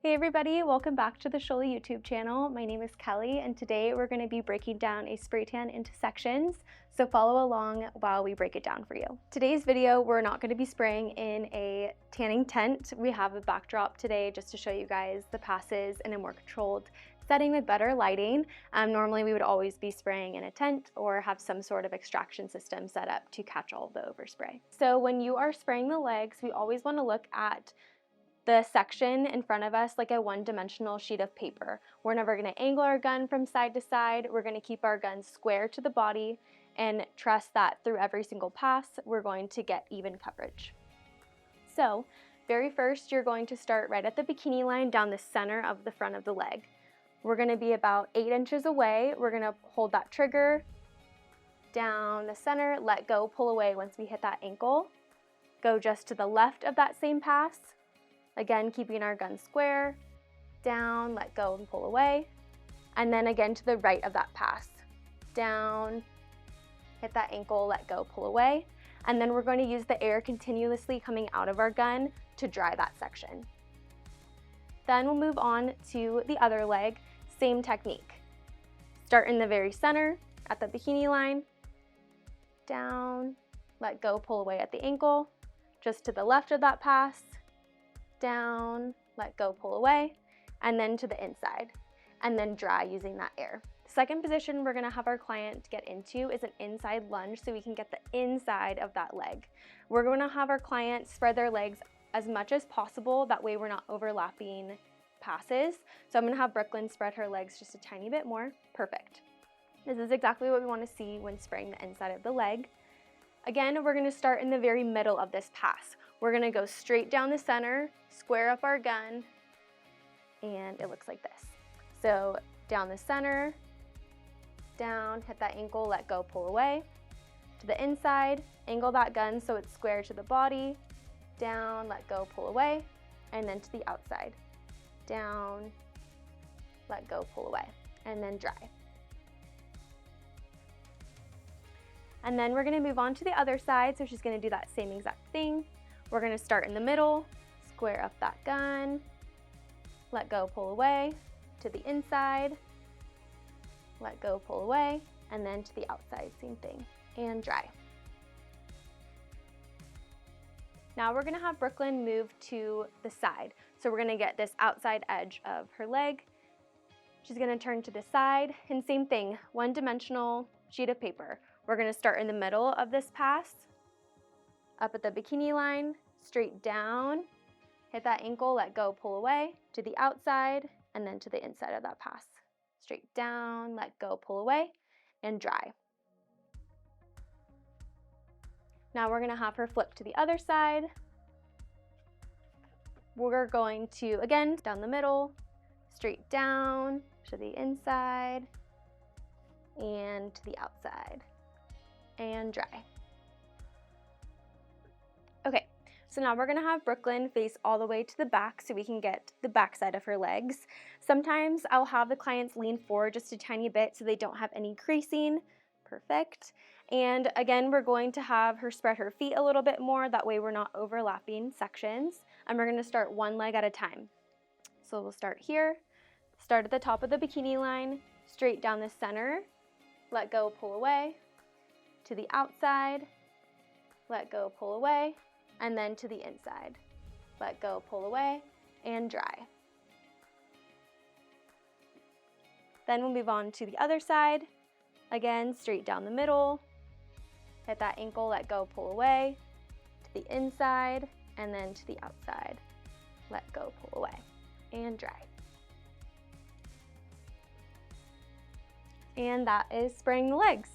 Hey everybody, welcome back to the Shola YouTube channel. My name is Kelly and today we're going to be breaking down a spray tan into sections, so follow along while we break it down for you. Today's video, we're not going to be spraying in a tanning tent. We have a backdrop today just to show you guys the passes in a more controlled setting with better lighting. Normally we would always be spraying in a tent or have some sort of extraction system set up to catch all the overspray. So when you are spraying the legs, we always want to look at the section in front of us like a one-dimensional sheet of paper. We're never going to angle our gun from side to side. We're going to keep our gun square to the body and trust that through every single pass we're going to get even coverage. So very first, you're going to start right at the bikini line down the center of the front of the leg. We're going to be about 8 inches away. We're going to hold that trigger down the center, let go, pull away once we hit that ankle. Go just to the left of that same pass. Again, keeping our gun square, down, let go and pull away. And then again to the right of that pass. Down, hit that ankle, let go, pull away. And then we're going to use the air continuously coming out of our gun to dry that section. Then we'll move on to the other leg, same technique. Start in the very center at the bikini line, down, let go, pull away at the ankle, just to the left of that pass, down, let go, pull away, and then to the inside, and then dry using that air. Second position we're gonna have our client get into is an inside lunge so we can get the inside of that leg. We're gonna have our client spread their legs as much as possible, that way we're not overlapping passes. So I'm gonna have Brooklyn spread her legs just a tiny bit more. Perfect. This is exactly what we wanna see when spraying the inside of the leg. Again, we're gonna start in the very middle of this pass. We're gonna go straight down the center, square up our gun, and it looks like this. So down the center, down, hit that ankle, let go, pull away. To the inside, angle that gun so it's square to the body, down, let go, pull away, and then to the outside. Down, let go, pull away, and then dry. And then we're gonna move on to the other side, so she's gonna do that same exact thing. We're gonna start in the middle, square up that gun, let go, pull away, to the inside, let go, pull away, and then to the outside, same thing, and dry. Now we're gonna have Brooklyn move to the side. So we're gonna get this outside edge of her leg. She's gonna turn to the side, and same thing, one-dimensional sheet of paper. We're gonna start in the middle of this pass, up at the bikini line, straight down, hit that ankle, let go, pull away, to the outside, and then to the inside of that pass. Straight down, let go, pull away, and dry. Now we're gonna have her flip to the other side. We're going to, again, down the middle, straight down, to the inside, and to the outside, and dry. Okay, so now we're gonna have Brooklyn face all the way to the back so we can get the back side of her legs. Sometimes I'll have the clients lean forward just a tiny bit so they don't have any creasing. Perfect. And again, we're going to have her spread her feet a little bit more, that way we're not overlapping sections. And we're gonna start one leg at a time. So we'll start here, start at the top of the bikini line, straight down the center, let go, pull away, to the outside, let go, pull away, and then to the inside. Let go, pull away, and dry. Then we'll move on to the other side. Again, straight down the middle, hit that ankle, let go, pull away, to the inside, and then to the outside. Let go, pull away, and dry. And that is spraying the legs.